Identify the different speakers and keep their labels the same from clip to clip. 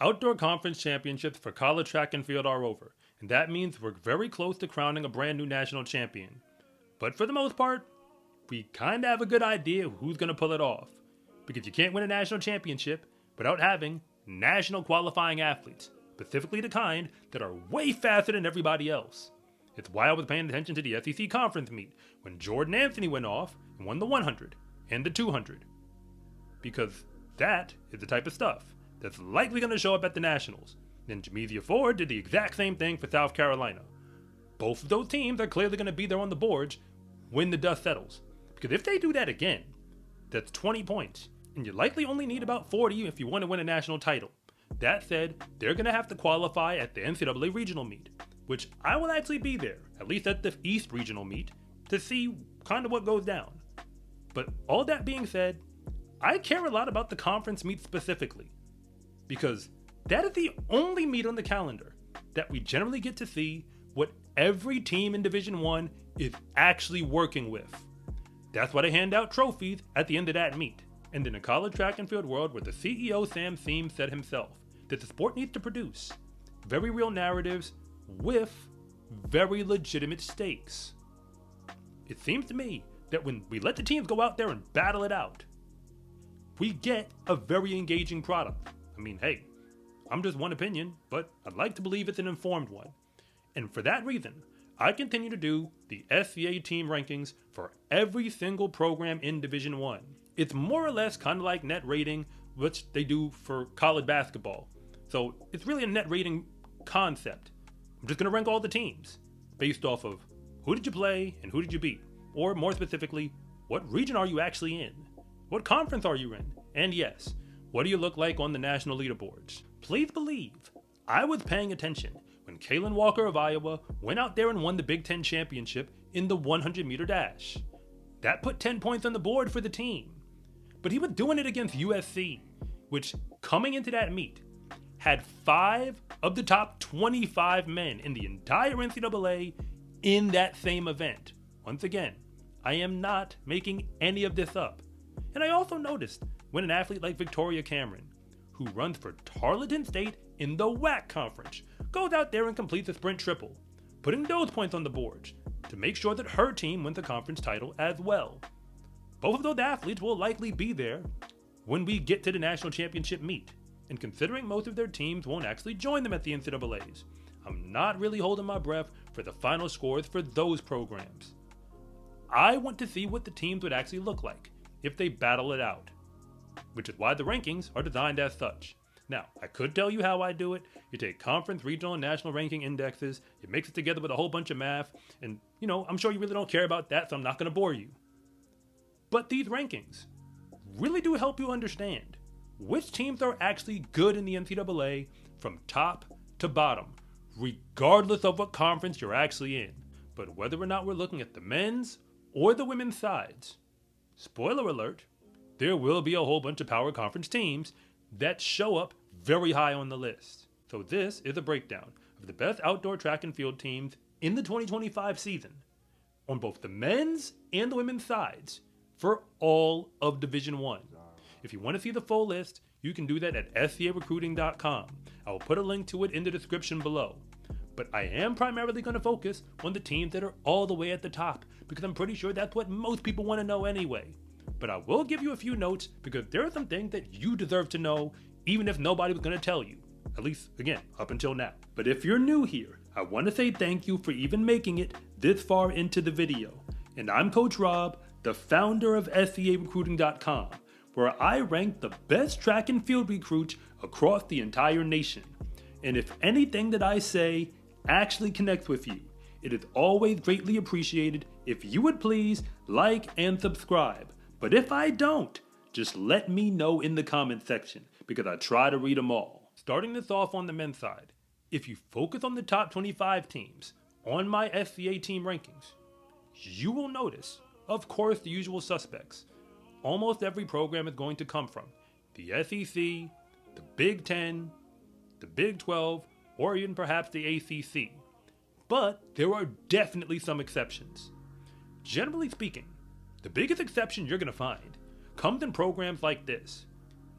Speaker 1: Outdoor conference championships for college track and field are over, and that means we're very close to crowning a brand new national champion. But for the most part, we kind of have a good idea who's going to pull it off. Because you can't win a national championship without having national qualifying athletes, specifically the kind that are way faster than everybody else. It's why I was paying attention to the SEC conference meet when Jordan Anthony went off and won the 100 and the 200. Because that is the type of stuff that's likely going to show up at the Nationals. Then Jamezia Ford did the exact same thing for South Carolina. Both of those teams are clearly going to be there on the boards when the dust settles. Because if they do that again, that's 20 points, and you likely only need about 40 if you want to win a national title. That said, they're going to have to qualify at the NCAA regional meet, which I will actually be there, at least at the East regional meet, to see kind of what goes down. But all that being said, I care a lot about the conference meet specifically, because that is the only meet on the calendar that we generally get to see what every team in Division I is actually working with. That's why they hand out trophies at the end of that meet. And in a college track and field world where the CEO Sam Seams said himself that the sport needs to produce very real narratives with very legitimate stakes. It seems to me that when we let the teams go out there and battle it out, we get a very engaging product. I mean, hey, I'm just one opinion, but I'd like to believe it's an informed one. And for that reason, I continue to do the SCA team rankings for every single program in Division I. It's more or less kind of like net rating, which they do for college basketball. So it's really a net rating concept. I'm just going to rank all the teams based off of who did you play and who did you beat? Or more specifically, what region are you actually in? What conference are you in? And yes, what do you look like on the national leaderboards? Please believe I was paying attention when Kalen Walker of Iowa went out there and won the Big Ten championship in the 100-meter dash. That put 10 points on the board for the team. But he was doing it against USC, which, coming into that meet, had 5 of the top 25 men in the entire NCAA in that same event. Once again, I am not making any of this up. And I also noticed when an athlete like Victoria Cameron, who runs for Tarleton State in the WAC conference, goes out there and completes a sprint triple, putting those points on the board to make sure that her team wins the conference title as well. Both of those athletes will likely be there when we get to the national championship meet, and considering most of their teams won't actually join them at the NCAAs, I'm not really holding my breath for the final scores for those programs. I want to see what the teams would actually look like if they battle it out, which is why the rankings are designed as such. Now, I could tell you how I do it. You take conference, regional, and national ranking indexes, you mix it together with a whole bunch of math, and, I'm sure you really don't care about that, so I'm not going to bore you. But these rankings really do help you understand which teams are actually good in the NCAA from top to bottom, regardless of what conference you're actually in. But whether or not we're looking at the men's or the women's sides, spoiler alert, there will be a whole bunch of power conference teams that show up very high on the list. So this is a breakdown of the best outdoor track and field teams in the 2025 season on both the men's and the women's sides for all of Division I. If you want to see the full list, you can do that at scarecruiting.com. I will put a link to it in the description below. But I am primarily going to focus on the teams that are all the way at the top, because I'm pretty sure that's what most people want to know anyway. But I will give you a few notes, because there are some things that you deserve to know, even if nobody was going to tell you. At least, again, up until now. But if you're new here, I want to say thank you for even making it this far into the video. And I'm Coach Rob, the founder of SCArecruiting.com, where I rank the best track and field recruits across the entire nation. And if anything that I say actually connects with you, it is always greatly appreciated if you would please like and subscribe. But if I don't, just let me know in the comment section, because I try to read them all. Starting this off on the men's side, if you focus on the top 25 teams on my SCA team rankings, you will notice, of course, the usual suspects. Almost every program is going to come from the SEC, the Big Ten, the Big 12, or even perhaps the ACC. But there are definitely some exceptions. Generally speaking, the biggest exception you're going to find comes in programs like this: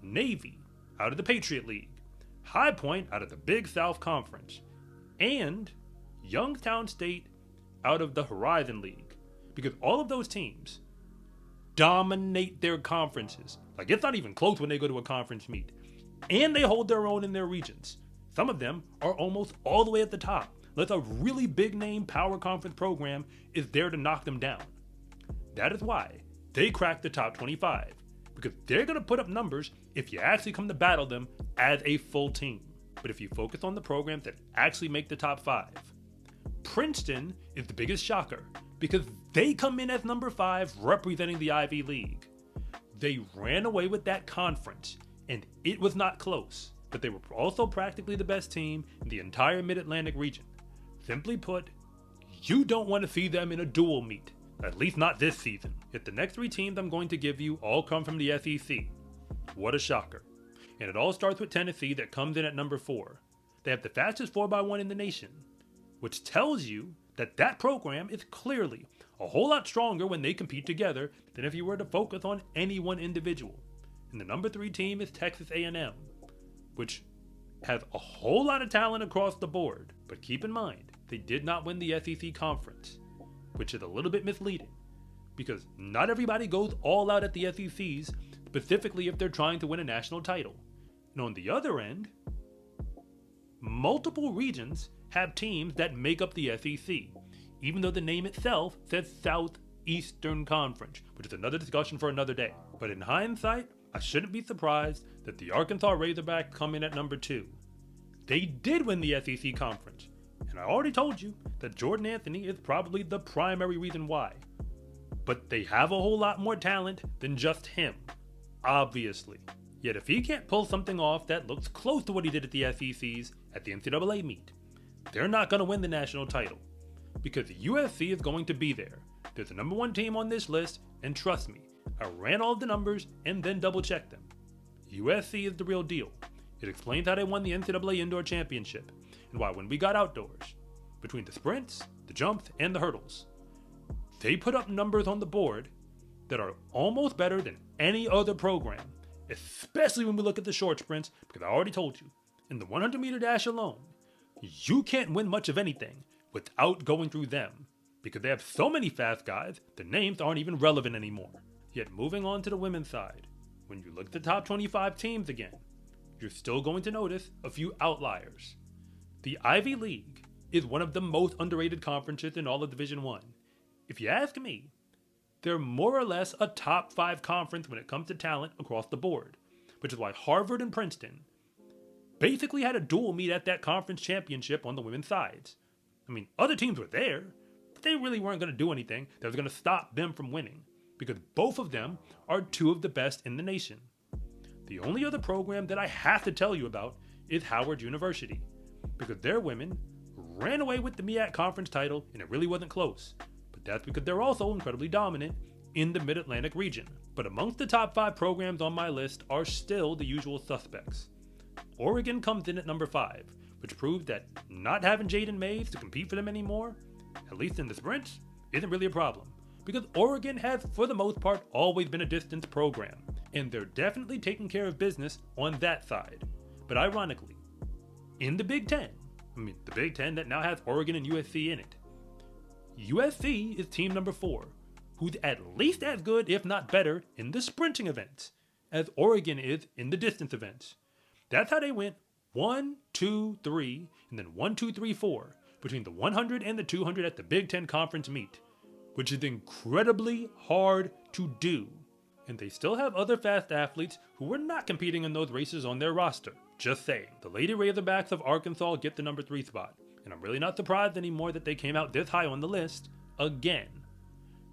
Speaker 1: Navy, out of the Patriot League; High Point out of the Big South Conference, and Youngstown State out of the Horizon League. Because all of those teams dominate their conferences. Like, it's not even close when they go to a conference meet. And they hold their own in their regions. Some of them are almost all the way at the top. Unless a really big name power conference program is there to knock them down. That is why they crack the top 25. Because they're going to put up numbers if you actually come to battle them as a full team. But if you focus on the programs that actually make the top 5, Princeton is the biggest shocker because they come in as number 5 representing the Ivy League. They ran away with that conference and it was not close, but they were also practically the best team in the entire Mid-Atlantic region. Simply put, you don't want to see them in a dual meet, at least not this season. Yet the next 3 teams I'm going to give you all come from the SEC. What a shocker. And it all starts with Tennessee that comes in at number 4. They have the fastest 4x1 in the nation, which tells you that that program is clearly a whole lot stronger when they compete together than if you were to focus on any one individual. And the number 3 team is Texas A&M, which has a whole lot of talent across the board. But keep in mind, they did not win the SEC conference, which is a little bit misleading because not everybody goes all out at the SECs, specifically if they're trying to win a national title. And on the other end, multiple regions have teams that make up the SEC, even though the name itself says Southeastern Conference, which is another discussion for another day. But in hindsight, I shouldn't be surprised that the Arkansas Razorbacks come in at number 2. They did win the SEC conference, and I already told you that Jordan Anthony is probably the primary reason why. But they have a whole lot more talent than just him, obviously. Yet if he can't pull something off that looks close to what he did at the SECs at the NCAA meet, they're not going to win the national title. Because USC is going to be there. They're the number 1 team on this list, and trust me, I ran all of the numbers and then double checked them. USC is the real deal. It explains how they won the NCAA Indoor Championship, and why when we got outdoors, between the sprints, the jumps, and the hurdles, they put up numbers on the board that are almost better than any other program, especially when we look at the short sprints, because I already told you, in the 100-meter dash alone, you can't win much of anything without going through them, because they have so many fast guys, their names aren't even relevant anymore. Yet moving on to the women's side, when you look at the top 25 teams again, you're still going to notice a few outliers. The Ivy League is one of the most underrated conferences in all of Division I. If you ask me, they're more or less a top 5 conference when it comes to talent across the board, which is why Harvard and Princeton basically had a dual meet at that conference championship on the women's sides. I mean, other teams were there, but they really weren't going to do anything that was going to stop them from winning, because both of them are 2 of the best in the nation. The only other program that I have to tell you about is Howard University, because their women ran away with the MEAC conference title and it really wasn't close. But that's because they're also incredibly dominant in the Mid-Atlantic region. But amongst the top 5 programs on my list are still the usual suspects. Oregon comes in at number 5, which proves that not having Jaden Mays to compete for them anymore, at least in the sprints, isn't really a problem. Because Oregon has, for the most part, always been a distance program, and they're definitely taking care of business on that side. But ironically, in the Big Ten, the Big Ten that now has Oregon and USC in it, USC is team number 4, who's at least as good, if not better, in the sprinting events, as Oregon is in the distance events. That's how they went 1, 2, 3, and then 1, 2, 3, 4 between the 100 and the 200 at the Big Ten conference meet, which is incredibly hard to do. And they still have other fast athletes who were not competing in those races on their roster. Just saying. The Lady Razorbacks of Arkansas get the number 3 spot, and I'm really not surprised anymore that they came out this high on the list again.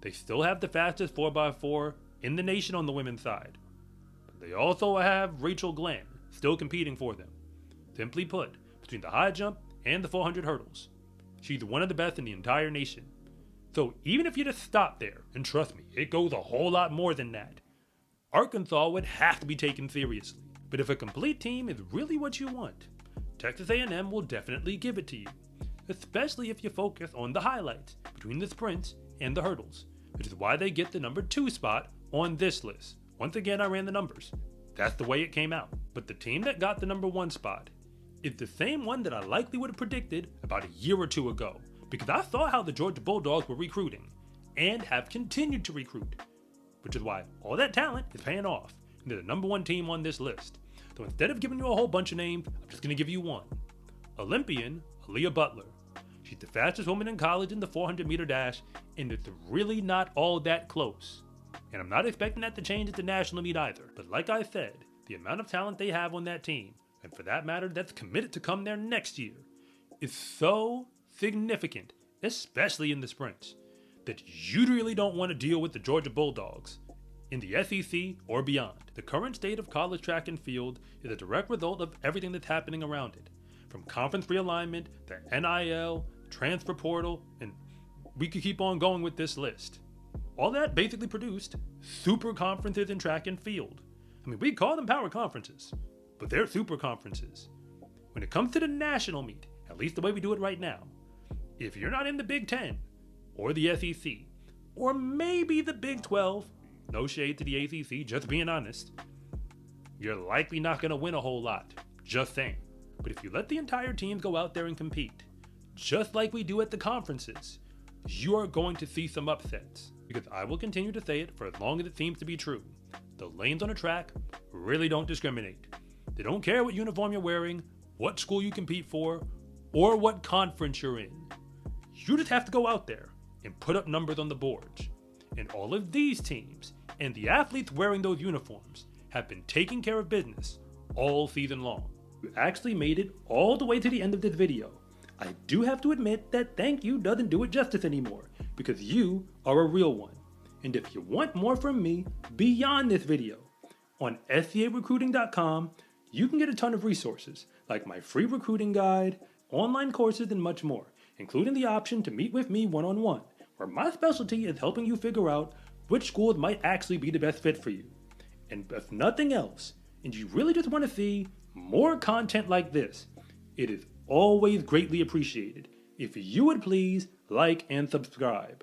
Speaker 1: They still have the fastest 4x4 in the nation on the women's side. But they also have Rachel Glenn still competing for them. Simply put, between the high jump and the 400 hurdles, she's one of the best in the entire nation. So even if you just stop there, and trust me, it goes a whole lot more than that, Arkansas would have to be taken seriously. But if a complete team is really what you want, Texas A&M will definitely give it to you, especially if you focus on the highlights between the sprints and the hurdles, which is why they get the number 2 spot on this list. Once again, I ran the numbers. That's the way it came out. But the team that got the number 1 spot is the same one that I likely would have predicted about a year or two ago, because I saw how the Georgia Bulldogs were recruiting, and have continued to recruit, which is why all that talent is paying off, and they're the number one team on this list. So instead of giving you a whole bunch of names, I'm just going to give you one. Olympian Aaliyah Butler. She's the fastest woman in college in the 400-meter dash, and it's really not all that close. And I'm not expecting that to change at the national meet either. But like I said, the amount of talent they have on that team, and for that matter, that's committed to come there next year, is so significant, especially in the sprints, that you really don't want to deal with the Georgia Bulldogs in the SEC or beyond. The current state of college track and field is a direct result of everything that's happening around it, from conference realignment, the NIL, transfer portal, and we could keep on going with this list. All that basically produced super conferences in track and field. I mean, we call them power conferences, but they're super conferences. When it comes to the national meet, at least the way we do it right now, if you're not in the Big Ten, or the SEC, or maybe the Big 12, no shade to the ACC, just being honest, you're likely not going to win a whole lot, just saying. But if you let the entire team go out there and compete, just like we do at the conferences, you are going to see some upsets. Because I will continue to say it for as long as it seems to be true. The lanes on a track really don't discriminate. They don't care what uniform you're wearing, what school you compete for, or what conference you're in. You just have to go out there and put up numbers on the boards. And all of these teams and the athletes wearing those uniforms have been taking care of business all season long. You actually made it all the way to the end of this video. I do have to admit that thank you doesn't do it justice anymore, because you are a real one. And if you want more from me beyond this video, on SCArecruiting.com, you can get a ton of resources, like my free recruiting guide, online courses, and much more, including the option to meet with me one-on-one, where my specialty is helping you figure out which schools might actually be the best fit for you. And if nothing else, and you really just want to see more content like this, it is always greatly appreciated if you would please like and subscribe.